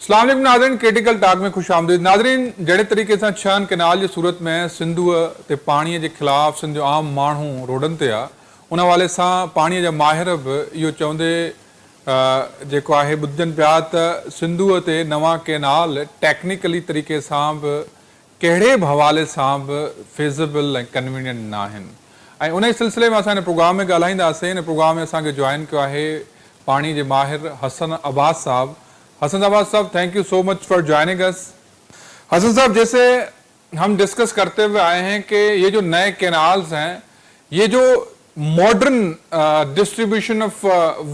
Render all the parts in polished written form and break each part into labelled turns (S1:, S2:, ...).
S1: अस्सलाम वालेकुम नाज़रीन, क्रिटिकल टाक में खुश आमदीद। नाज़रीन, जड़े तरीके से छन कैनाल की सूरत में सिंधु ते पानी के खिलाफ सिंध जो आम मानू रोडन ते आ उन हवाले से पानी जा माहिर भी यो चवंदे जेको आहे ॿुधनि पिया त सिंधु ते नवा कैनाल टेक्निकली तरीके से भी कहिड़े भी हवाले से भी फिज़िबल ऐं कन्वीनियंट न आहिनि। ऐं उन सिलसिले में असां प्रोग्राम में ॻाल्हाईंदासीं। इन प्रोग्राम में असांखे जॉइन किया है पानी के माहिर हसन अब्बास साहब। हसन अब्बास साहब, thank you so much for joining us. Hasan साहब, जैसे हम डिस्कस करते हुए आए हैं कि ये जो नए कैनाल्स हैं, ये जो मॉडर्न डिस्ट्रीब्यूशन ऑफ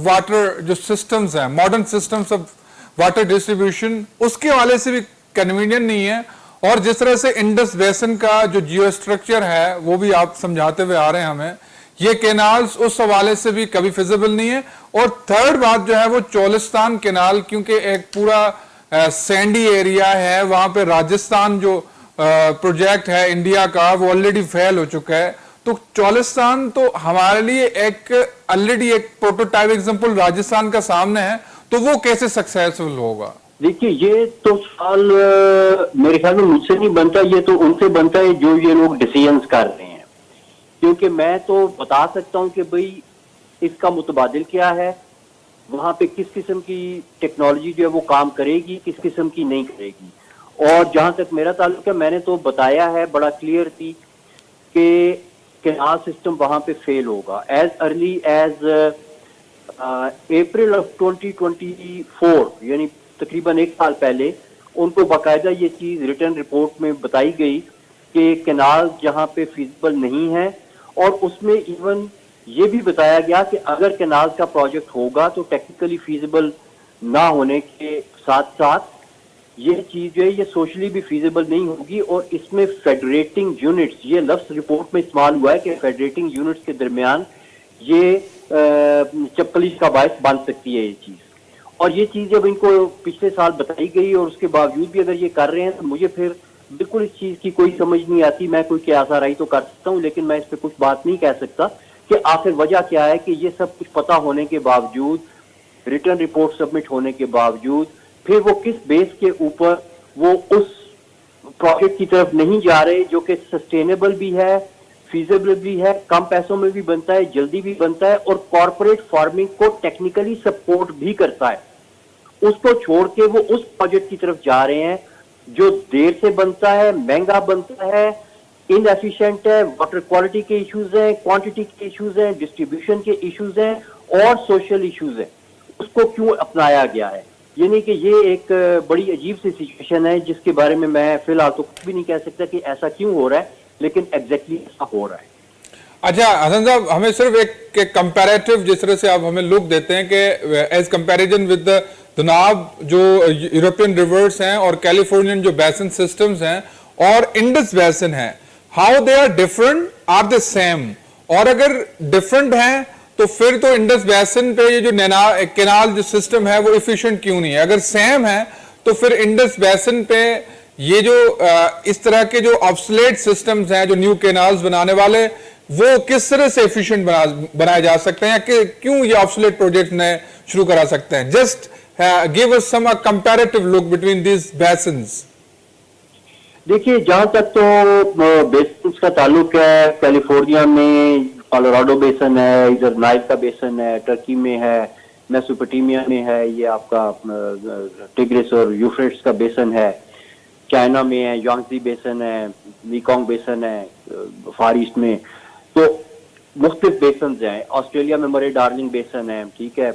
S1: वाटर जो सिस्टम्स हैं, modern systems of water distribution, उसके हवाले से भी कन्वीनियंट नहीं है। और जिस तरह से इंडस बेसिन का जो जियो स्ट्रक्चर है वो भी आप समझाते हुए आ रहे हैं हमें, ये कैनाल्स उस हवाले से भी कभी फिजिबल नहीं है। और थर्ड बात जो है वो चोलिस्तान कैनाल, क्योंकि एक पूरा सैंडी एरिया है, वहां पे राजस्थान जो प्रोजेक्ट है इंडिया का वो ऑलरेडी फेल हो चुका है। तो चोलिस्तान तो हमारे लिए एक ऑलरेडी एक प्रोटोटाइप एग्जांपल राजस्थान का सामने है, तो वो कैसे सक्सेसफुल होगा?
S2: देखिए, ये तो सवाल मेरे ख्याल में मुझसे नहीं बनता, ये तो उनसे बनता है जो ये लोग डिसीजंस कर रहे हैं। क्योंकि मैं तो बता सकता हूं कि भाई इसका मुतबादिल क्या है, वहां पे किस किस्म की टेक्नोलॉजी जो है वो काम करेगी, किस किस्म की नहीं करेगी। और जहां तक मेरा ताल्लुक है, मैंने तो बताया है बड़ा क्लियर थी कि कैनाल सिस्टम वहां पे फेल होगा as early as April of 2024, यानी तकरीबन 1 साल पहले उनको बाकायदा ये चीज रिटर्न रिपोर्ट में बताई गई कि कैनाल जहां पे फिजिबल नहीं है। और उसमें इवन ये भी बताया गया कि अगर कैनाल का प्रोजेक्ट होगा तो टेक्निकली फीजिबल ना होने के साथ साथ ये चीज जो है ये सोशली भी फीजिबल नहीं होगी। और इसमें फेडरेटिंग यूनिट्स, ये लफ्ज रिपोर्ट में इस्तेमाल हुआ है कि फेडरेटिंग यूनिट्स के दरमियान ये चपकलिश का बायस बन सकती है ये चीज। और ये चीज जब इनको पिछले साल बताई गई और उसके बावजूद भी अगर ये कर रहे हैं, तो मुझे फिर बिल्कुल इस चीज की कोई समझ नहीं आती। मैं कोई क्यासाराई तो कर सकता हूँ, लेकिन मैं इस पर कुछ बात नहीं कह सकता कि आखिर वजह क्या है कि ये सब कुछ पता होने के बावजूद, रिटर्न रिपोर्ट सबमिट होने के बावजूद, फिर वो किस बेस के ऊपर वो उस प्रोजेक्ट की तरफ नहीं जा रहे जो कि सस्टेनेबल भी है, फीजिबल भी है, कम पैसों में भी बनता है, जल्दी भी बनता है और कॉर्पोरेट फार्मिंग को टेक्निकली सपोर्ट भी करता है। उसको छोड़ के वो उस प्रोजेक्ट की तरफ जा रहे हैं जो देर से बनता है, महंगा बनता है, इनएफिशिएंट है, वाटर क्वालिटी के इश्यूज हैं, क्वांटिटी के इश्यूज हैं, डिस्ट्रीब्यूशन के इश्यूज हैं और सोशल इश्यूज हैं। उसको क्यों अपनाया गया है? यानी कि ये एक बड़ी अजीब सी सिचुएशन है जिसके बारे में मैं फिलहाल तो कुछ भी नहीं कह सकता कि ऐसा क्यों हो रहा है, लेकिन एग्जैक्टली ऐसा हो रहा है।
S1: अच्छा हसन साहब, हमें सिर्फ एक कंपैरेटिव जिस तरह से आप हमें लुक देते हैं कि एज कंपैरिजन विद द दोनाब जो यूरोपियन रिवर्स हैं और कैलिफोर्नियन जो बेसिन सिस्टम्स हैं और इंडस बेसिन है, how they are different, are they same? और अगर डिफरेंट हैं तो फिर तो इंडस बेसिन पे ये जो कैनाल जो सिस्टम है वो इफिशिएंट क्यों नहीं है? अगर सेम है तो फिर इंडस बेसिन पे ये जो इस तरह के जो ऑब्सोलेट सिस्टम्स हैं, जो न्यू कैनाल्स बनाने वाले, वो किस तरह से एफिशिएंट बनाए जा सकते हैं या क्यों ये ऑब्सोलेट प्रोजेक्ट नए शुरू करा सकते हैं? Just give us some comparative look between these basins.
S2: देखिए, जहां तक तो बेसिन्स का ताल्लुक है, कैलिफोर्निया में कोलोराडो बेसन है, इधर नाइल का बेसन है, टर्की में है, मेसोपोटामिया में है, ये आपका टिग्रिस और यूफ्रेट्स का बेसन है, चाइना में है, यांगजी बेसन है, मेकोंग बेसन है, फार ईस्ट में तो मुख्तलिफ बेसन हैं। ऑस्ट्रेलिया में मरे डार्लिंग बेसन है, ठीक है,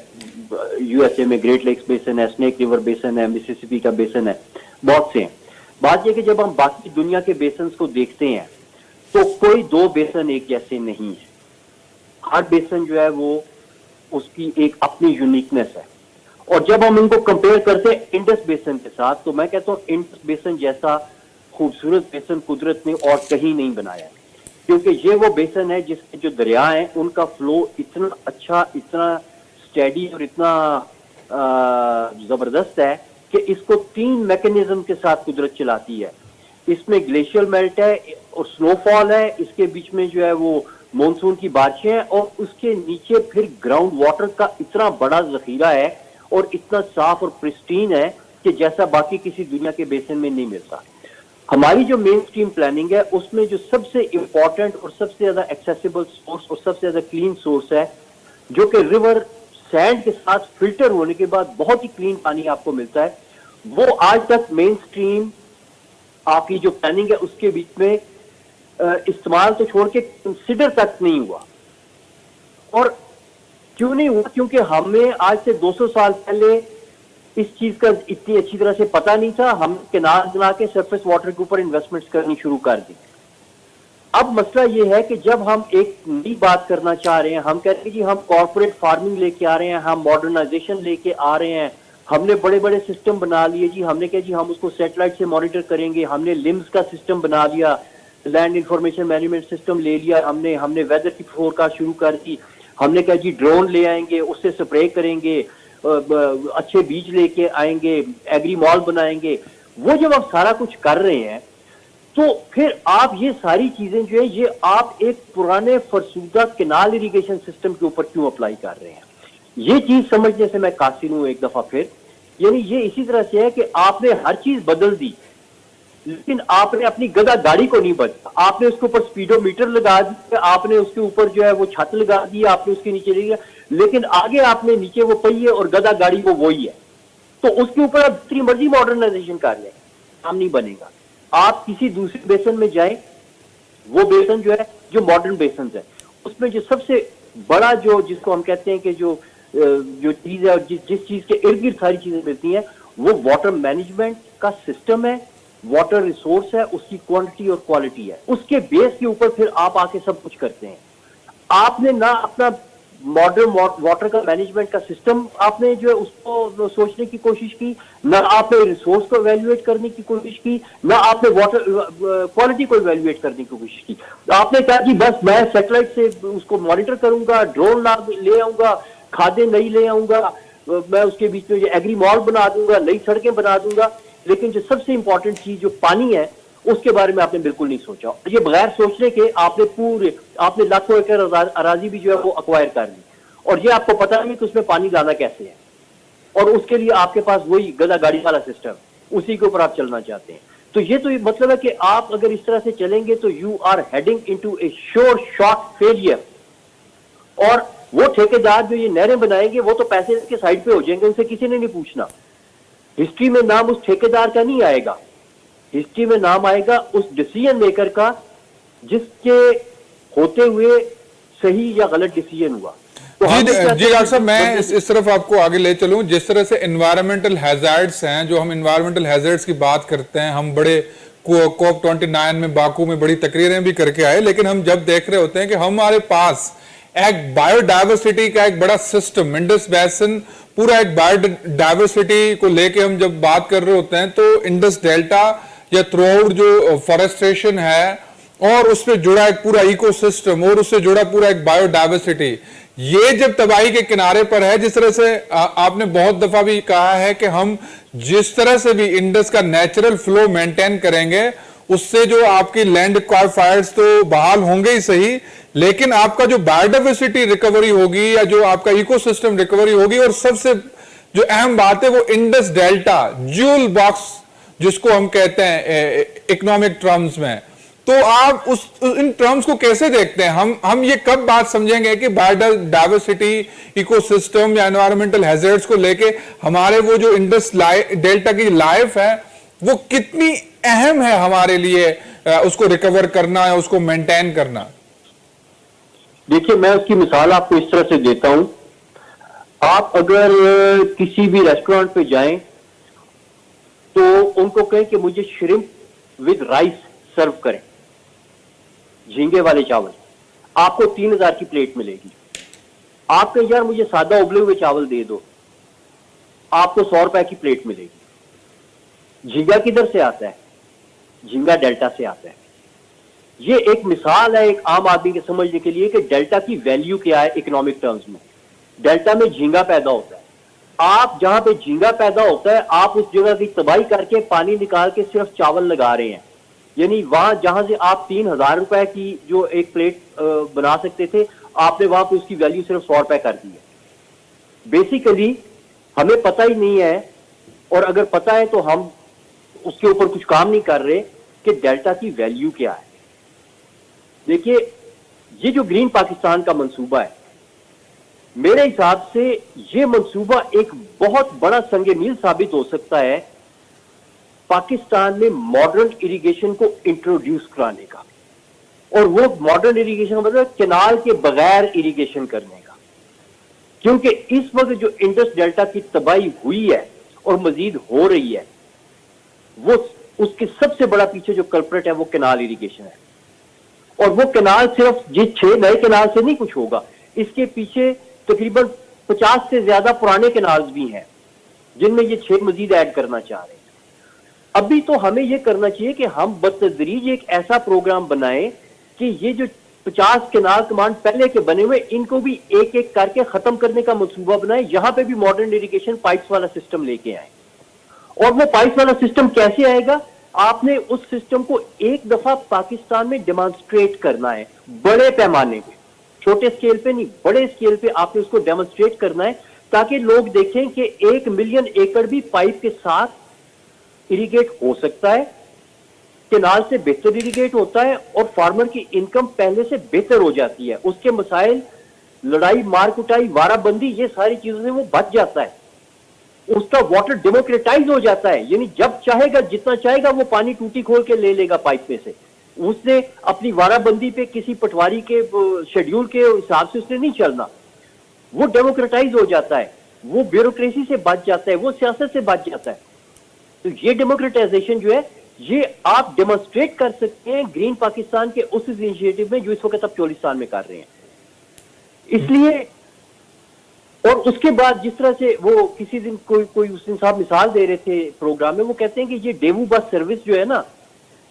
S2: यूएसए में ग्रेट लेक्स बेसन है, स्नेक रिवर बेसन है, मिसिसिपी का बेसन है, बहुत से हैं। बात यह कि जब हम बाकी दुनिया के बेसन को देखते हैं तो कोई दो बेसन एक जैसे नहीं है। हर बेसन जो है वो उसकी एक अपनी यूनिकनेस है। और जब हम इनको कंपेयर करते हैं इंडस बेसन के साथ, तो मैं कहता हूँ इंडस बेसन जैसा खूबसूरत बेसन कुदरत ने और कहीं नहीं बनाया है। क्योंकि ये वो बेसन है जिसके जो दरिया हैं उनका फ्लो इतना अच्छा, इतना स्टेडी और इतना जबरदस्त है कि इसको 3 मैकेनिज्म के साथ कुदरत चलाती है। इसमें ग्लेशियल मेल्ट है और स्नोफॉल है, इसके बीच में जो है वो मानसून की बारिशें हैं और उसके नीचे फिर ग्राउंड वाटर का इतना बड़ा जखीरा है और इतना साफ और प्रिस्टीन है कि जैसा बाकी किसी दुनिया के बेसिन में नहीं मिलता। हमारी जो मेन स्ट्रीम प्लानिंग है उसमें जो सबसे इंपॉर्टेंट और सबसे ज्यादा एक्सेसिबल सोर्स और सबसे ज्यादा क्लीन सोर्स है, जो कि रिवर सैंड के साथ फिल्टर होने के बाद बहुत ही क्लीन पानी आपको मिलता है, वो आज तक मेन स्ट्रीम आपकी जो प्लानिंग है उसके बीच में इस्तेमाल तो छोड़ के कंसिडर तक नहीं हुआ। और क्यों नहीं हुआ? क्योंकि हमें आज से 200 साल पहले इस चीज का इतनी अच्छी तरह से पता नहीं था। हम केनाल बना के सरफेस वाटर के ऊपर इन्वेस्टमेंट्स करनी शुरू कर दी। अब मसला ये है कि जब हम एक नई बात करना चाह रहे हैं, हम कहते हैं जी हम कॉर्पोरेट फार्मिंग लेके आ रहे हैं, हम मॉडर्नाइजेशन लेके आ रहे हैं, हमने बड़े बड़े सिस्टम बना लिए जी, हमने कहा जी हम उसको सैटेलाइट से मॉनिटर करेंगे, हमने लिम्स का सिस्टम बना लिया, लैंड इंफॉर्मेशन मैनेजमेंट सिस्टम ले लिया, हमने वेदर की फोरकास्ट शुरू कर दी, हमने कहा जी ड्रोन ले आएंगे, उससे स्प्रे करेंगे, अच्छे बीज लेके आएंगे, एग्री मॉल बनाएंगे। वो जब आप सारा कुछ कर रहे हैं तो फिर आप ये सारी चीजें जो है ये आप एक पुराने फरसूदा केनाल इरिगेशन सिस्टम के ऊपर क्यों अप्लाई कर रहे हैं? ये चीज समझने से मैं कासिर हूं एक दफा फिर। यानी ये इसी तरह से है कि आपने हर चीज बदल दी, लेकिन आपने अपनी गधा गाड़ी को नहीं बदला। आपने उसके ऊपर स्पीडोमीटर लगा दिया, आपने उसके ऊपर जो है वो छत लगा दी, आपने उसके नीचे ले लिया, लेकिन आगे आपने नीचे वो पहिए और गधा गाड़ी वो वही है। तो उसके ऊपर आप जितनी मर्जी मॉडर्नाइजेशन कर लें, काम नहीं बनेगा। आप किसी दूसरे बेसन में जाएं, वो बेसन जो है जो मॉडर्न बेसन है, उसमें जो सबसे बड़ा जो जिसको हम कहते हैं कि जो चीज है और जिस चीज के इर्द गिर्द सारी चीजें मिलती हैं, वो वाटर मैनेजमेंट का सिस्टम है, वाटर रिसोर्स है, उसकी क्वांटिटी और क्वालिटी है। उसके बेस के ऊपर फिर आप आके सब कुछ करते हैं। आपने ना अपना मॉडर्न वाटर का मैनेजमेंट का सिस्टम आपने जो है उसको सोचने की कोशिश की, ना आपने रिसोर्स को इवैल्यूएट करने की कोशिश की, ना आपने वाटर क्वालिटी को इवैल्यूएट करने की कोशिश की। आपने कहा कि बस मैं सैटेलाइट से उसको मॉनिटर करूंगा, ड्रोन ले आऊंगा, खादें नहीं ले आऊंगा, मैं उसके बीच में एग्री मॉल बना दूंगा, नई सड़कें बना दूंगा। लेकिन जो सबसे इंपॉर्टेंट चीज जो पानी है उसके बारे में आपने बिल्कुल नहीं सोचा। ये बगैर सोचने के आपने लाखों एकड़ अराजी भी जो है वो अक्वायर कर ली, और ये आपको पता नहीं कि उसमें पानी लाना कैसे है, और उसके लिए आपके पास वही गधा गाड़ी वाला सिस्टम, उसी के ऊपर आप चलना चाहते हैं। तो ये मतलब है कि आप अगर इस तरह से चलेंगे तो you are heading into a sure short failure. और वो ठेकेदार जो ये नहरें बनाएंगे वो तो पैसे के साइड पे हो जाएंगे, उनसे किसी ने नहीं पूछना। हिस्ट्री में नाम उस ठेकेदार का नहीं आएगा, हिस्ट्री में नाम आएगा उस डिसीजन मेकर का जिसके होते हुए सही या गलत डिसीजन हुआ। तो
S1: जी डॉक्टर साहब, मैं इस तरफ आपको आगे ले चलूं। जिस तरह से एनवायरमेंटल हैजार्ड्स हैं, जो हम एनवायरमेंटल हैजार्ड्स की बात करते हैं, हम बड़े COP 29 में बाकू में बड़ी तकरीरें भी करके आए, लेकिन हम जब देख रहे होते हैं कि हमारे पास एक बायोडाइवर्सिटी का एक बड़ा सिस्टम, इंडस बेसिन पूरा एक बायोडाइवर्सिटी को लेके हम जब बात कर रहे होते हैं, तो इंडस डेल्टा या थ्रू आउट जो फॉरेस्ट्रेशन है और उससे जुड़ा एक पूरा इकोसिस्टम और उससे जुड़ा पूरा एक बायोडाइवर्सिटी, ये जब तबाही के किनारे पर है, जिस तरह से आपने बहुत दफा भी कहा है कि हम जिस तरह से भी इंडस का नेचुरल फ्लो मेंटेन करेंगे, उससे जो आपकी लैंड एक्वायर्स तो बहाल होंगे ही सही, लेकिन आपका जो बायोडाइवर्सिटी रिकवरी होगी या जो आपका इकोसिस्टम रिकवरी होगी, और सबसे जो अहम बात है वो इंडस डेल्टा ज्यूल बॉक्स जिसको हम कहते हैं इकोनॉमिक टर्म्स में। तो आप इन टर्म्स को कैसे देखते हैं? हम ये कब बात समझेंगे कि बायोडाइवर्सिटी, इकोसिस्टम या एनवायरमेंटल हैजर्ड्स को लेके हमारे वो जो इंडस डेल्टा की लाइफ है वो कितनी अहम है हमारे लिए, उसको रिकवर करना या उसको मेंटेन करना?
S2: देखिए, मैं उसकी मिसाल आपको इस तरह से देता हूं। आप अगर किसी भी रेस्टोरेंट पे जाएं तो उनको कहें कि मुझे श्रिम्प विद राइस सर्व करें, झींगे वाले चावल, आपको 3000 की प्लेट मिलेगी। आप कहें यार मुझे सादा उबले हुए चावल दे दो, आपको 100 रुपए की प्लेट मिलेगी। झींगा किधर से आता है? झींगा डेल्टा से आता है। ये एक मिसाल है एक आम आदमी के समझने के लिए कि डेल्टा की वैल्यू क्या है इकोनॉमिक टर्म्स में। डेल्टा में झींगा पैदा होता है। आप जहां पे झींगा पैदा होता है, आप उस जगह की तबाही करके पानी निकाल के सिर्फ चावल लगा रहे हैं। यानी वहां जहां से आप 3000 रुपए की जो एक प्लेट बना सकते थे, आपने वहां पे उसकी वैल्यू सिर्फ 100 रुपए कर दी है। बेसिकली हमें पता ही नहीं है और अगर पता है तो हम उसके ऊपर कुछ काम नहीं कर रहे कि डेल्टा की वैल्यू क्या है। देखिए, ये जो ग्रीन पाकिस्तान का मंसूबा है, मेरे हिसाब से ये मंसूबा एक बहुत बड़ा संगे मील साबित हो सकता है पाकिस्तान में मॉडर्न इरिगेशन को इंट्रोड्यूस कराने का। और वो मॉडर्न इरिगेशन मतलब कैनाल के बगैर इरिगेशन करने का, क्योंकि इस वक्त जो इंडस डेल्टा की तबाही हुई है और मजीद हो रही है, वो उसके सबसे बड़ा पीछे जो कल्प्रेट है वो कैनाल इरिगेशन है। और वो कैनाल सिर्फ ये 6 नए कैनाल से नहीं कुछ होगा, इसके पीछे तकरीबन 50 से ज्यादा पुराने कैनाल्स भी हैं जिनमें ये 6 मजीद ऐड करना चाह रहे हैं। अभी तो हमें ये करना चाहिए कि हम बतदरीज एक ऐसा प्रोग्राम बनाएं कि ये जो 50 कैनाल कमांड पहले के बने हुए, इनको भी एक एक करके खत्म करने का मंसूबा बनाएं। यहां पे भी मॉडर्न इरिगेशन पाइप्स वाला सिस्टम लेके आए। और वो पाइप्स वाला सिस्टम कैसे आएगा? आपने उस सिस्टम को एक दफा पाकिस्तान में डेमोन्स्ट्रेट करना है, बड़े पैमाने पे, छोटे स्केल पे नहीं, बड़े स्केल पे आपने उसको डेमोन्स्ट्रेट करना है, ताकि लोग देखें कि 1 मिलियन एकड़ भी पाइप के साथ इरिगेट हो सकता है, कैनाल से बेहतर इरिगेट होता है और फार्मर की इनकम पहले से बेहतर हो जाती है। उसके मसाइल, लड़ाई, मार कुटाई, वाराबंदी, ये सारी चीजों से वो बच जाता है। उसका वाटर डेमोक्रेटाइज हो जाता है, यानी जब चाहेगा, जितना चाहेगा वो पानी टूटी खोल के ले लेगा पाइप में से। उसने अपनी वाराबंदी पे किसी पटवारी के शेड्यूल के हिसाब से उसने नहीं चलना। वो डेमोक्रेटाइज हो जाता है, वो ब्यूरोक्रेसी से बच जाता है, वो सियासत से बच जाता है। तो ये डेमोक्रेटाइजेशन जो है, ये आप डेमोन्स्ट्रेट कर सकते हैं ग्रीन पाकिस्तान के उस इनिशिएटिव में जो इस वक्त आप चोलिस्तान में कर रहे हैं। इसलिए, और उसके बाद जिस तरह से वो किसी दिन कोई उस दिन साहब मिसाल दे रहे थे प्रोग्राम में, वो कहते हैं कि ये डेवू बस सर्विस जो है ना,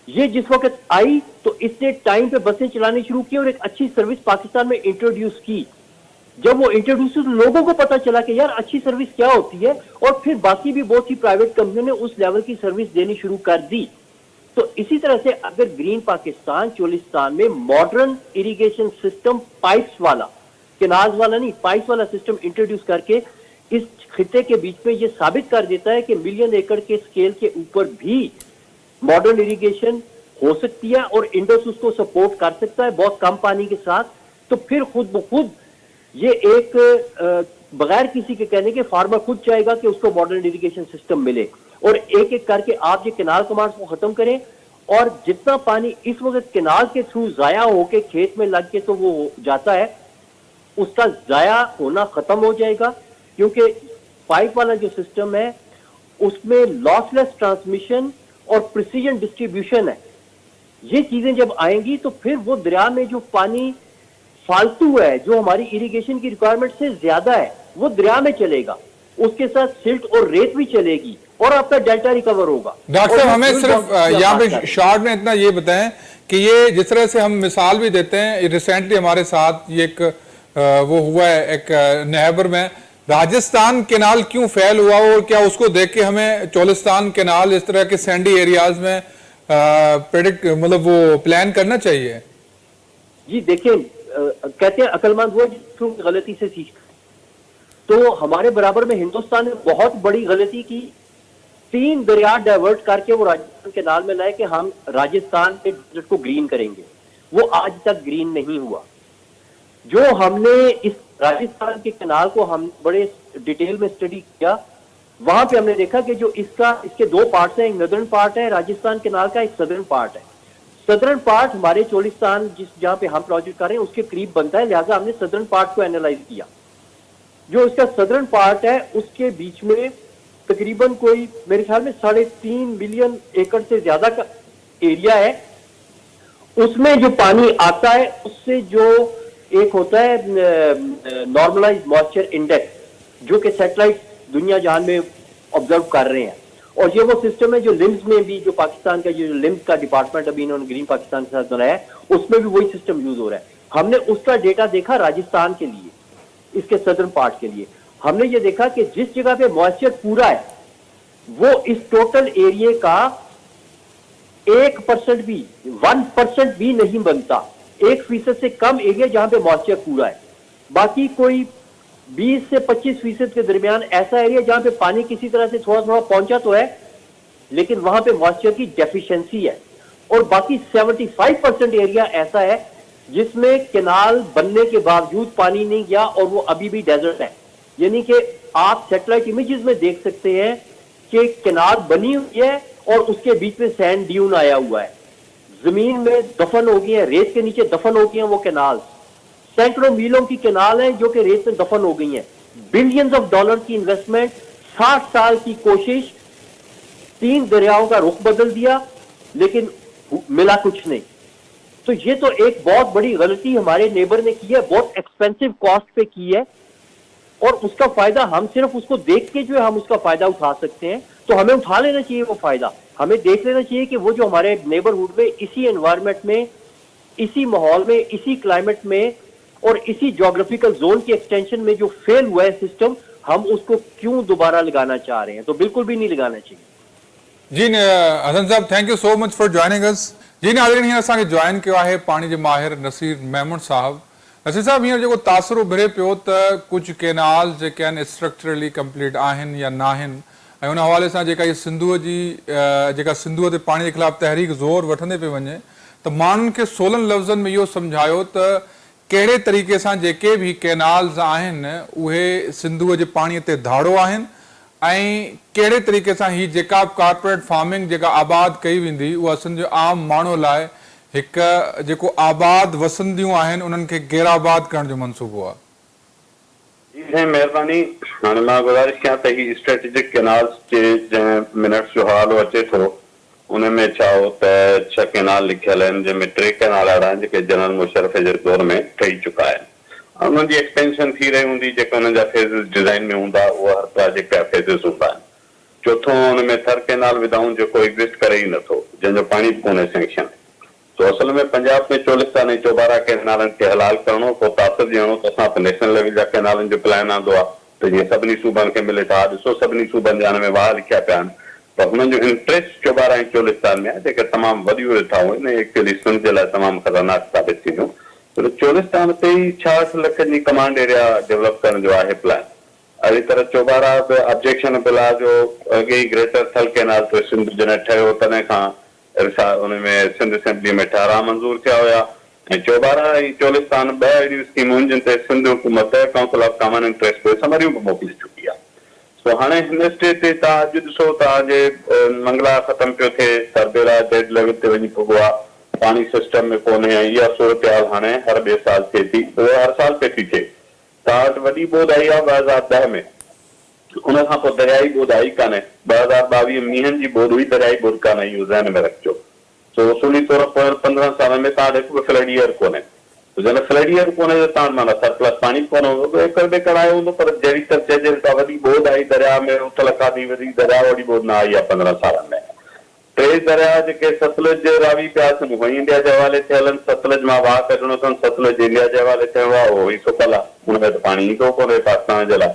S2: ये जिस वक्त आई तो इसने टाइम पे बसें चलानी शुरू की और एक अच्छी सर्विस पाकिस्तान में इंट्रोड्यूस की। जब वो इंट्रोड्यूस हुई, लोगों को पता चला कि यार अच्छी सर्विस क्या होती है, और फिर बाकी भी बहुत सी प्राइवेट कंपनियों ने उस लेवल की सर्विस देनी शुरू कर दी। तो इसी तरह से अगर ग्रीन पाकिस्तान चोलिस्तान में मॉडर्न इरिगेशन सिस्टम, पाइप्स वाला, कैनाल्स वाला नहीं, पाइप्स वाला सिस्टम इंट्रोड्यूस करके इस खिते के बीच में ये साबित कर देता है कि मिलियन एकड़ के स्केल के ऊपर भी मॉडर्न इरिगेशन हो सकती है और इंडस उसको सपोर्ट कर सकता है बहुत कम पानी के साथ, तो फिर खुद ब खुद ये एक बगैर किसी के कहने के फार्मर खुद चाहेगा कि उसको मॉडर्न इरिगेशन सिस्टम मिले। और एक एक करके आप ये कैनाल कमांड्स को खत्म करें, और जितना पानी इस वक्त कैनाल के थ्रू जाया होके खेत में लग के तो वो जाता है, उसका जाया होना खत्म हो जाएगा। क्योंकि पाइप वाला जो सिस्टम है उसमें लॉसलेस ट्रांसमिशन और प्रिसीजन डिस्ट्रीब्यूशन है। ये चीजें जब आएंगी तो फिर वो दरिया में जो पानी फालतू है, जो हमारी इरिगेशन की रिक्वायरमेंट से ज्यादा है, वो दरिया में चलेगा, उसके साथ सिल्ट और रेत भी चलेगी और आपका डेल्टा रिकवर होगा।
S1: डॉक्टर साहब, हमें सिर्फ यहाँ पे शॉर्ट में इतना ये बताएं कि ये जिस तरह से हम मिसाल भी देते हैं, रिसेंटली हमारे साथ ये एक वो हुआ है एक नहबर में, राजस्थान केनाल क्यों फेल हुआ, और क्या उसको देख के हमें चोलिस्तान केनाल इस तरह के सैंडी एरियाज में प्रेडिक्ट मतलब वो प्लान करना चाहिए?
S2: जी देखिए, कहते हैं अक्लमंद वो जो गलती से सीख, तो हमारे बराबर में हिंदुस्तान ने बहुत बड़ी गलती की। 3 दरिया डाइवर्ट करके वो राजस्थान केनाल में लाए कि हम राजस्थान के डेजर्ट को ग्रीन करेंगे। वो आज तक ग्रीन नहीं हुआ। जो हमने इस राजस्थान के कैनाल को हम बड़े डिटेल में स्टडी किया, वहां पे हमने देखा कि जो इसके 2 पार्ट्स हैं, एक नदर्न पार्ट है राजस्थान कैनाल का, एक सदर्न पार्ट है। सदर्न पार्ट हमारे चोलिस्तान जहां पे हम प्रोजेक्ट कर रहे हैं उसके करीब बनता है, लिहाजा हमने सदर्न पार्ट को एनालाइज किया। जो इसका सदर्न पार्ट है उसके बीच में तकरीबन कोई मेरे ख्याल में 3.5 मिलियन एकड़ से ज्यादा का एरिया है। उसमें जो पानी आता है उससे जो एक होता है नॉर्मलाइज मॉइस्चर इंडेक्स, जो कि सैटेलाइट दुनिया जहान में ऑब्जर्व कर रहे हैं, और ये वो सिस्टम है जो लिम्स में भी, जो पाकिस्तान का जो लिम्स का डिपार्टमेंट अभी इन्होंने ग्रीन पाकिस्तान के साथ बनाया है, उसमें भी वही सिस्टम यूज हो रहा है। हमने उसका डेटा देखा राजस्थान के लिए, इसके सदर्न पार्ट के लिए। हमने ये देखा कि जिस जगह पे मॉइस्चर पूरा है वो इस टोटल एरिया का 1% भी, 1% भी नहीं बनता। 1% से कम एरिया जहां पे मॉइस्चर पूरा है, बाकी कोई 20 से 25% के दरमियान ऐसा एरिया जहां पे पानी किसी तरह से थोड़ा थोड़ा पहुंचा तो है, लेकिन वहां पे मॉइस्चर की डेफिशिएंसी है। और बाकी 75% एरिया ऐसा है जिसमें कैनाल बनने के बावजूद पानी नहीं गया और वो अभी भी डेजर्ट है। यानी कि आप सैटेलाइट इमेजेस में देख सकते हैं कि कैनाल बनी हुई है और उसके बीच में सैंड ड्यून आया हुआ है, जमीन में दफन हो गई है, रेत के नीचे दफन हो गई है वो कैनाल। सैकड़ों मीलों की कैनाल है जो कि रेत में दफन हो गई है। बिलियंस ऑफ डॉलर की इन्वेस्टमेंट, 60 साल की कोशिश, 3 दरियाओं का रुख बदल दिया, लेकिन मिला कुछ नहीं। तो ये तो एक बहुत बड़ी गलती हमारे नेबर ने की है, बहुत एक्सपेंसिव कॉस्ट पे की है, और उसका फायदा हम सिर्फ उसको देख के जो है हम उसका फायदा उठा सकते हैं। तो हमें उठा लेना चाहिए वो फायदा। हमें देख लेना चाहिए कि वो जो हमारे नेबरहुड में, इसी एनवायरनमेंट में, इसी माहौल में, इसी क्लाइमेट में और इसी ज्योग्राफिकल जोन की एक्सटेंशन में जो फेल हुआ है सिस्टम, हम उसको क्यों दोबारा लगाना चाह रहे हैं। तो बिल्कुल भी नहीं लगाना चाहिए।
S1: जी Hasan Sahab, thank you so much for joining us. जी नाज़रीन, हींअर असांखे जॉइन कयो आहे पाणी जे माहिर नसीर मेमन साहब। नसीर साहब, हींअर जेको तासुर उभिरे पियो त कुझु कैनाल जेके आहिनि स्ट्रक्चरली कंप्लीट आहिनि या न आहिनि, ऐं उन हवाले सां जेका इहा सिंधूअ जी जेका सिंधूअ ते पाणी जे ख़िलाफ़ तहरीक ज़ोर वठंदे पियो वञे, त माण्हुनि खे सोलनि लफ़्ज़नि में इहो सम्झायो त कहिड़े तरीक़े सां जेके बि कैनाल्स आहिनि उहे सिंधूअ जे पाणीअ ते धाड़ो आहिनि, ऐं कहिड़े तरीक़े सां ही जेका कॉर्पोरेट फार्मिंग जेका आबाद कई वेंदी उहा असांजो आम माण्हू लाइ हिकु जेको आबाद वसंदियूं आहिनि उन्हनि खे गैराबाद करण जो मंसूबो आहे।
S3: जी साईं, महिरबानी। हाणे मां गुज़ारिश कयां त ही स्ट्रेटेजिक कैनाल्स जे जंहिं मिनट्स जो हवालो अचे थो उन में छा हो त 6 कैनाल लिखियल आहिनि, जंहिंमें 3 कैनाल अहिड़ा आहिनि जेके जनरल मुशर्रफ जे दौर में ठही चुका आहिनि। उन्हनि जी एक्सपेंशन थी रही हूंदी, जेके उन्हनि जा फेज़िस डिज़ाइन में हूंदा उहा हर प्रोजेक्ट जा फेज़िस हूंदा आहिनि। चोथों हुन में 3rd कैनाल विधाऊं जेको एग्ज़िस्ट करे ई नथो, जंहिंजो पाणी बि कोन्हे सैंक्शन। तो असल में पंजाब में चोलिस्तान ऐं चौबारा कैनालनि खे हलाल करणो, पोइ तासीर ॾियणो, त असां त नेशनल लेवल जा कैनालनि जो प्लान आंदो आहे त जीअं सभिनी सूबनि खे मिले था। ॾिसो सभिनी सूबनि जा हिन में वाह लिखिया पिया आहिनि, त हुननि जो इंट्रस्ट चौबारा ऐं चोलिस्तान में आहे, जेके तमामु वॾियूं रिथाऊं आहिनि, एक्चुअली सिंध जे लाइ तमामु ख़तरनाक साबित थींदियूं। पर चोलिस्तान ते ई 66 लख जी कमांड एरिया डेवलप करण जो आहे प्लान। अहिड़ी तरह चौबारा बि ऑब्जेक्शन बिला जो अॻे ई ग्रेटर थल कैनाल ते सिंध जॾहिं ठहियो तॾहिं खां हुन में सिंध असेंबली में 18 मंज़ूर थिया हुया, ऐं चौबारा ऐं चोलिस्तान 2 अहिड़ियूं स्कीमूं आहिनि जिन ते सिंध हुकूमत काउंसिल ऑफ कॉमन इंटरेस्ट पे समरियूं बि मोकिले चुकी आहे। सो हाणे हिन स्टेज ते तव्हां अॼु ॾिसो तव्हांजे मंगला ख़तमु पियो थिए, सरबेरा डेड लेवल ते वञी पुॻो आहे, पाणी सिस्टम में कोन्हे, ऐं इहा सूरत हाल हाणे हर ॿिए साल थिए थी, उहा हर साल पई थी थिए। तव्हां वटि वॾी ॿोध आई आहे 2010 में, उन खां पोइ दरियाई ॿोध आई कान्हे। 2022 मींहनि जी ॿोध हुई, दरियाई ॿोध कान्हे, इहो ज़हन में रखिजो। सो उसूली तौर पर 15 साल में तव्हां हिकु बि फ्लड ईयर कोन्हे, जॾहिं फ्लड ईयर कोन्हे त तव्हां माना सरप्लस पाणी कोन हूंदो, एकड़ बेकड़ आयो हूंदो, पर जहिड़ी त चइजे त वॾी ॿोध आई दरिया में, उथल खाधी वॾी दरिया वॾी ॿोध न आई आहे 15 सालनि में। 3 दरिया जेके सतलुज जे रावी पिया आहिनि उहे इंडिया जे हवाले थियल आहिनि। सतलुज मां वाह कढणो अथनि, सतलुज इंडिया जे हवाले थियणो आहे, उहो ई सुकल आहे, हुनमें त पाणी ईंदो कोन्हे पाकिस्तान जे लाइ।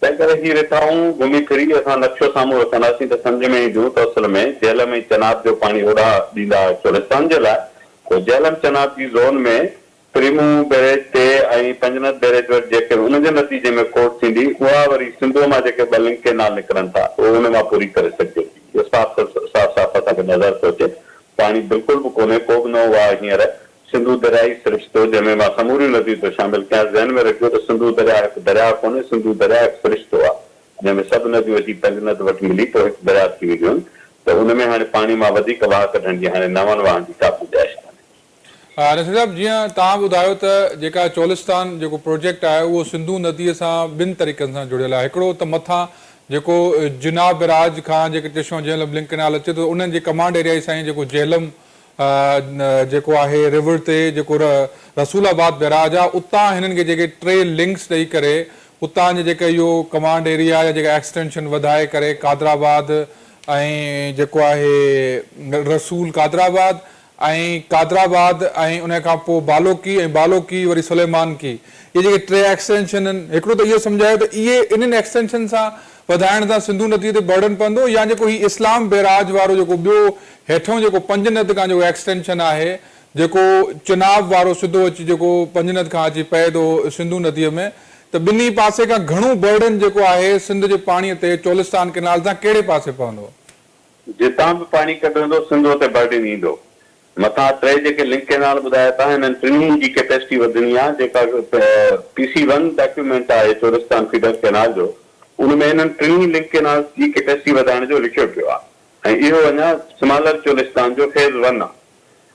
S3: तंहिं करे ही रिथाऊं घुमी फिरी असां नक्शो साम्हूं रखंदासीं त सम्झ में ईंदियूं त असल में झेलम ऐं चनाब जो पाणी ओॾा ॾींदा चोलिस्तान जे लाइ। पोइ झेलम चनाब जी ज़ोन में प्रीमू बैरेज ते ऐं पंजनत बैरेज वटि जेके हुनजे नतीजे में खोट थींदी, उहा वरी सिंधूअ मां जेके 2 लिंक कैनाल निकिरनि था उहो हुन मां पूरी करे सघिजे थी। इहो साफ़ साफ़ असांखे नज़र थो अचे, पाणी बिल्कुलु बि कोन्हे, को बि न हुआ हींअर। सिंधू दरियाई सिरिश्तो, जंहिंमें मां समूरियूं नदियूं थो शामिल कयां, ज़हन में रखियो त सिंधू दरिया हिकु दरिया कोन्हे, सिंधू दरिया हिकु सिरिश्तो आहे, जंहिंमें सभु नदियूं अची पंजनत वटि मिली पोइ हिकु दरिया थी वेंदियूं आहिनि। त हुन में हाणे पाणी मां वधीक वाह कढण जी हाणे नवनि वाहनि जी का गुंजाइश कान्हे।
S1: नसीर साहब, जीअं तव्हां ॿुधायो त जेका चोलिस्तान जेको प्रोजेक्ट आहे उहो सिंधू नदीअ सां 2 तरीक़नि सां जुड़ियल आहे। हिकिड़ो त मथां जेको जिनाब बैराज खां जेके चशमो झेलम लिंक कैनाल अचे थो, उन्हनि जे कमांड एरिया साईं जेको झेलम जेको आहे रिवर ते जेको रसूलाबाद बैराज आहे, उतां हिननि खे जेके 3 लिंक्स ॾेई करे उतां जे जेके इहो कमांड एरिया या जेका एक्सटेंशन वधाए करे कादराबाद ऐं जेको आहे रसूल कादराबाद ऐं कादराबाद ऐं उन खां पोइ बालोकी ऐं बालोकी वरी सुलेमान की, इहे जेके 3 एक्सटेंशन आहिनि। हिकिड़ो त इहो सम्झायो त इहे इन्हनि एक्सटेंशन सां वधाइण सां सिंधू नदीअ ते बर्डन पवंदो, या जेको ही इस्लाम बैराज वारो जेको ॿियो हेठों जेको पंजनत खां जेको एक्सटेंशन आहे, जेको चुनाव वारो सिधो अची जेको पंजनत खां अची पए थो सिंधू नदीअ में, त ॿिन्ही पासे खां घणो बर्डन जेको आहे सिंध जे पाणीअ ते चोलिस्तान कैनाल सां कहिड़े पासे पवंदो?
S3: जितां बि पाणी कढंदो सिंध ते बर्डन ईंदो। मथां टे जेके लिंक कैनाल ॿुधाया था हिननि टिनी जी कैपेसिटी वधणी आहे। जेका PC1 डॉक्यूमेंट आहे चोलिस्तान फीडर कैनाल जो, उनमें हिननि टिनी लिंक कैनाल जी कैपेसिटी वधाइण जो लिखियो पियो आहे। ऐं इहो अञा स्मॉलर चोलिस्तान जो फेज़ 1 आहे।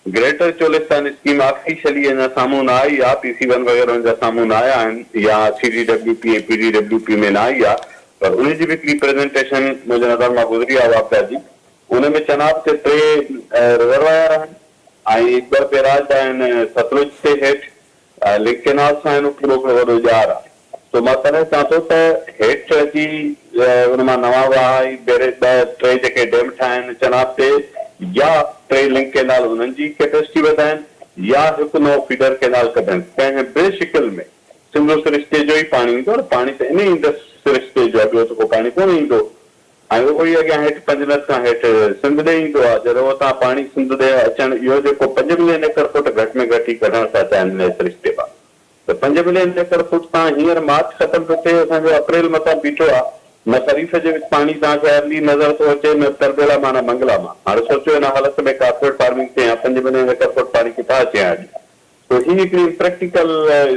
S3: ग्रेटर चोलिस्तान स्कीम ऑफिशियली अञा साम्हूं न आई आहे, PC1 वग़ैरह जा साम्हूं न आया आहिनि या CDWP ऐं PDWP में न आई आहे, पर उनजी बि हिकिड़ी प्रेज़ेंटेशन मुंहिंजे नज़र मां गुज़री आहे वापिया जी। उनमें चनाब ते 3 रिजर्वायर आहिनि ऐं 2 बैराज आहिनि सतलुज ते हेठि लिंक कैनाल सां हिन पूरो वॾो ॼार आहे। तो मां तॾहिं चवां थो त हेठि अची उन मां नवां वाही बेरे 2-3 जेके डेम ठाहिया आहिनि चनाब ते, या 3 लिंक कैनाल उन्हनि जी कैपेसिटी वधाइनि या हिकु नओं फीडर कैनाल कढनि। कंहिं बि शिकिल में सिंधु सिरिश्ते जो ई पाणी ईंदो, पाणी त इन ईंदसि सिरिश्ते जो, ॿियो त को पाणी कोन ईंदो। ऐं उहो ई अॻियां हेठि 5 नद खां हेठि सिंध ॾे ईंदो आहे। जॾहिं उतां पाणी सिंध ॾे अचणु, इहो जेको 5 मिलियन एकड़ फुट घटि में घटि ई कढणु था चाहिनि सिरिश्ते खां, त 5 मिलियन एकड़ फुट तां हींअर मार्च ख़तमु थो थिए, असांजो अप्रैल मथां बीठो आहे, न खरीफ जे पाणी तव्हांखे अर्ली नज़र थो अचे, न तरबेला माना मंगला मां। हाणे सोचियो हिन हालत में कॉर्पोरेट फार्मिंग ते 5 मिलियन एकड़ फुट पाणी किथां अचे हाणे। तो ही हिकिड़ी प्रैक्टिकल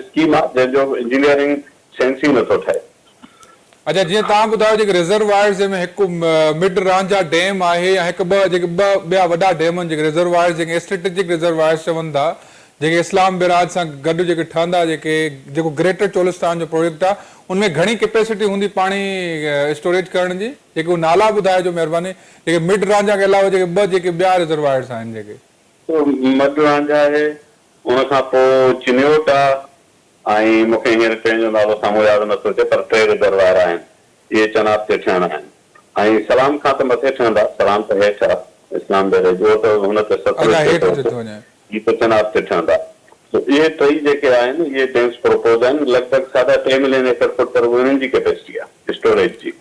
S3: स्कीम आहे जंहिंजो इंजीनियरिंग सेंस ई नथो ठहे।
S1: अच्छा, जीअं तव्हां ॿुधायो जेके रिजर्वायर्स जंहिंमें हिकु मिड रांझा डैम आहे ऐं हिकु ॿिया वॾा डैम आहिनि जेके रिजर्वायर्स, जेके स्ट्रेटेजिक रिजर्वायर्स चवनि था, जेके इस्लाम बिराज सां गॾु जेके ठहंदा, जेको ग्रेटर चोलिस्तान जो प्रोजेक्ट आहे, उनमें घणी कैपेसिटी हूंदी पाणी स्टोरेज करण जी? जेके नाला ॿुधाइजो महिरबानी, जेके मिड रांझा खां अलावा जेके 2 जेके ॿिया रिजर्वायर्स आहिनि जेके।
S3: मिड रांझा आहे, उनखां पोइ चिन्योट आहे, ऐं मूंखे हींअर 3 जो नालो साम्हूं यादि नथो अचे, पर 3 रिजर्वायर आहिनि। इहे चनाब ते ठहिणा आहिनि ऐं सलाम खां त मथे ठहंदा, सलाम त हेठि आहे, इस्लाम बेरे जो त हुन ते ही त चनाब ते ठहंदा। इहे 3 जेके आहिनि इहे डैम्स प्रोपोज आहिनि। लॻभॻि 3.5 मिलियन एकड़ फुट पर उन्हनि जी कैपेसिटी आहे स्टोरेज जी।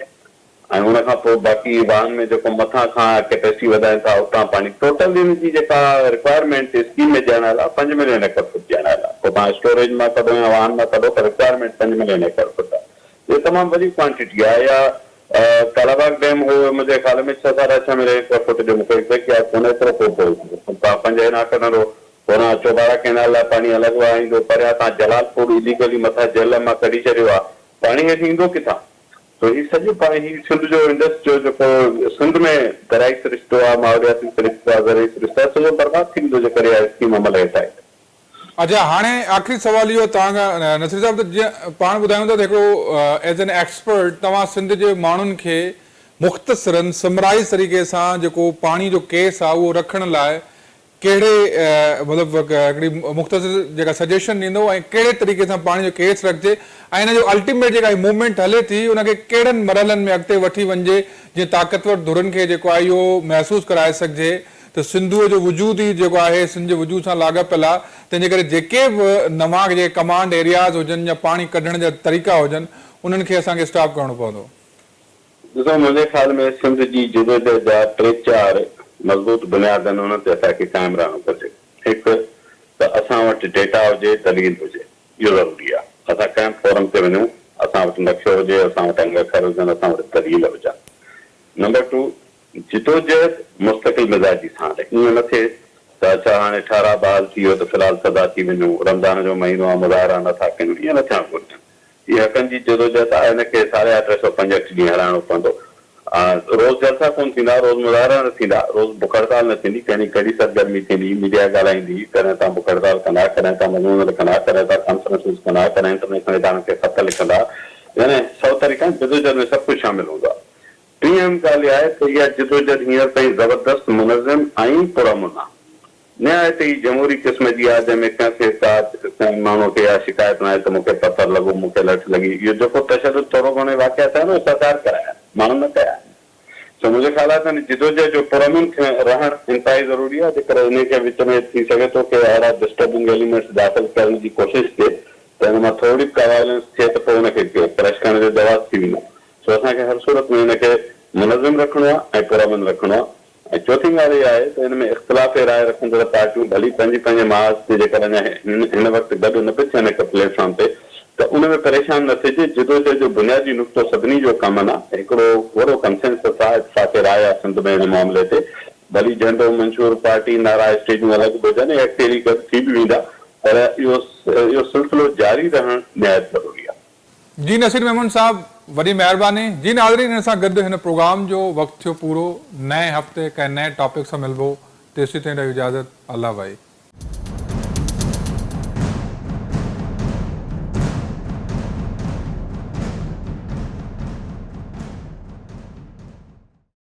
S3: ऐं उनखां पोइ बाक़ी वाहन में जेको मथां खां कैपेसिटी वधाइनि था उतां पाणी, टोटल हिनजी जेका रिक्वायरमेंट स्कीम में ॼाणल आहे 5 मिलियन एकड़ फुट ॼाणल आहे। पोइ तव्हां स्टोरेज मां कढो या वाहन मां कढो, पर रिक्वायरमेंट 5 मिलियन एकड़ फुट आहे। इहे तमामु वॾी क्वांटिटी आहे। या कालाबाग डैम हो मुंहिंजे ख्याल में 6.5 मिलियन एकड़ फुट जो मूंखे एग्ज़ैक्ट यादि कोन्हे, एतिरो तव्हां 5 न कढंदो, पोइ चौबारा कैनाल लाइ पाणी अलॻि वाहींदो, परियां तव्हां जलालपुर इलीगली मथां जेल मां कढी छॾियो आहे, पाणी हेठि ईंदो किथां? तो ही सॼो पाणी ही सिंध जो इंडस जो जेको सिंध में दराई सिरिश्तो आहे, माहौलियाती सिरिश्तो आहे, ज़रई सिरिश्तो आहे, सॼो बर्बाद थी वेंदो जेकॾहिं इहा स्कीम अमल हेठि आहे।
S1: अच्छा, हाणे आख़िरी सवाल इहो तव्हां खां नसीर साहिब, त जीअं पाण ॿुधायूं था त हिकिड़ो एज़ एन एक्सपर्ट तव्हां सिंध जे माण्हुनि खे मुख़्तसरन समराइज़ तरीक़े सां जेको पाणी जो केस आहे उहो रखण लाइ कहिड़े मतिलबु हिकिड़ी मुख़्तसर जेका सजेशन ॾींदो ऐं कहिड़े तरीक़े सां पाणी जो केस रखिजे ऐं हिन जो अल्टीमेट जेका मूवमेंट हले थी उनखे कहिड़नि मरहलनि में अॻिते वठी वञिजे जीअं ताक़तवर धुरनि खे जेको आहे इहो महसूसु कराए सघिजे त सिंधूअ जो वजूद ई जेको आहे सिंध जे वजूद सां लाॻापियल आहे। तंहिंजे करे जेके बि नवां जेके कमांड एरियाज़ हुजनि या पाणी कढण जा तरीक़ा हुजनि उन्हनि खे असांखे स्टॉप करणो पवंदो।
S3: ॾिसो, मुंहिंजे ख़्याल में सिंध जी जदोजहद जा 3-4 मज़बूत बुनियाद आहिनि, उन्हनि ते असांखे क़ाइमु रहणो घुरिजे। हिकु त असां वटि डेटा हुजे, दलील हुजे, इहो ज़रूरी आहे। असां कंहिं फोरम ते वञूं, असां वटि नक्शो हुजे, असां वटि अंगूठा हुजनि, असां वटि दलील हुजनि। नंबर 2, जिदोजहद मुस्तक़िल मिज़ाजी सां हले। ईअं न थिए त अच्छा हाणे 18 बहाल थी वियो त फ़िलहाल सदा थी वञूं, रमज़ान जो महीनो आहे, मुज़ाहिरा नथा कयूं, ईअं न थियणु घुरिजनि। इहा हक़नि जी जिदोजहद आहे, हिनखे 365 ॾींहं हलाइणो पवंदो। रोज़ जलसा कोन थींदा, रोज़ मुज़ाहिरा न थींदा, रोज़ बुख हड़ताल न थींदी, कॾहिं कहिड़ी सरगर्मी थींदी, मीडिया ॻाल्हाईंदी, कॾहिं तव्हां बुख हड़ताल कंदा, कॾहिं तव्हां मज़मून लिखंदा, कॾहिं तव्हां कॉन्फ्रेंसिस कंदा, कॾहिं इंटरनेशनल इदारनि खे ख़त लिखंदा, यानी 100 तरीक़ा जिदोजहद में सभु कुझु शामिल हूंदो आहे। टी अहम ॻाल्हि इहा आहे त इहा जिदोजहद हींअर ताईं ज़बरदस्त, मुनज़्ज़म ऐं पुरअमन आहे। निहायत ई जमहूरी क़िस्म जी आहे, जंहिंमें कंहिंखे माण्हू खे इहा शिकायत न आहे त मूंखे पथर लॻो, मूंखे लठ लॻी। इहो जेको तशदुद थोरो घणे वाक़िया थिया न सरकार कराया, माण्हू न कया। सो मुंहिंजे ख़्याल आहे त जिदोजहद जो पुरअमन रहणु इंतिहाई ज़रूरी आहे। जेकर इन खे विच में थी सघे थो कि अहिड़ा डिस्टर्बिंग एलिमेंट्स दाख़िल करण जी कोशिशि थिए त हिन मां थोरी का वायलेंस थिए त पोइ हुनखे क्रश करण जो जवाबु थी वेंदो। सो असांखे हर सूरत में हिनखे मुनज़्ज़म रखिणो आहे ऐं पुरअमन रखिणो आहे। ऐं चौथी ॻाल्हि इहा आहे त हिन में इख़्तिलाफ़ राय रखंदड़ पार्टियूं भली पंहिंजे महाज़ ते जेकर अञा हिन वक़्तु गॾु न पियो थियनि हिकु प्लेटफॉर्म ते, त उन में परेशान न थिजे। जुदो जो बुनियादी नुक़्तो सभिनी जो कमु न हिकिड़ो वॾो कंसेंसस आहे, इत्तिफ़ाक़ राय आहे सिंध में हिन मामले ते। भली झंडो मंशूर पार्टी नारा स्टेजूं अलॻि बि हुजनि, अॻिते गॾु थी बि वेंदा, पर इहो सिलसिलो जारी रहणु निहायत ज़रूरी आहे।
S1: जी नसीर मेमन साहब, वॾी महिरबानी। जी नाज़रीन, हिन सां गॾु हिन प्रोग्राम जो वक़्तु थियो पूरो। नए हफ़्ते कंहिं नए टॉपिक सां मिलबो, तेसीं ताईं ॾियो इजाज़त। अल्लाह भाई।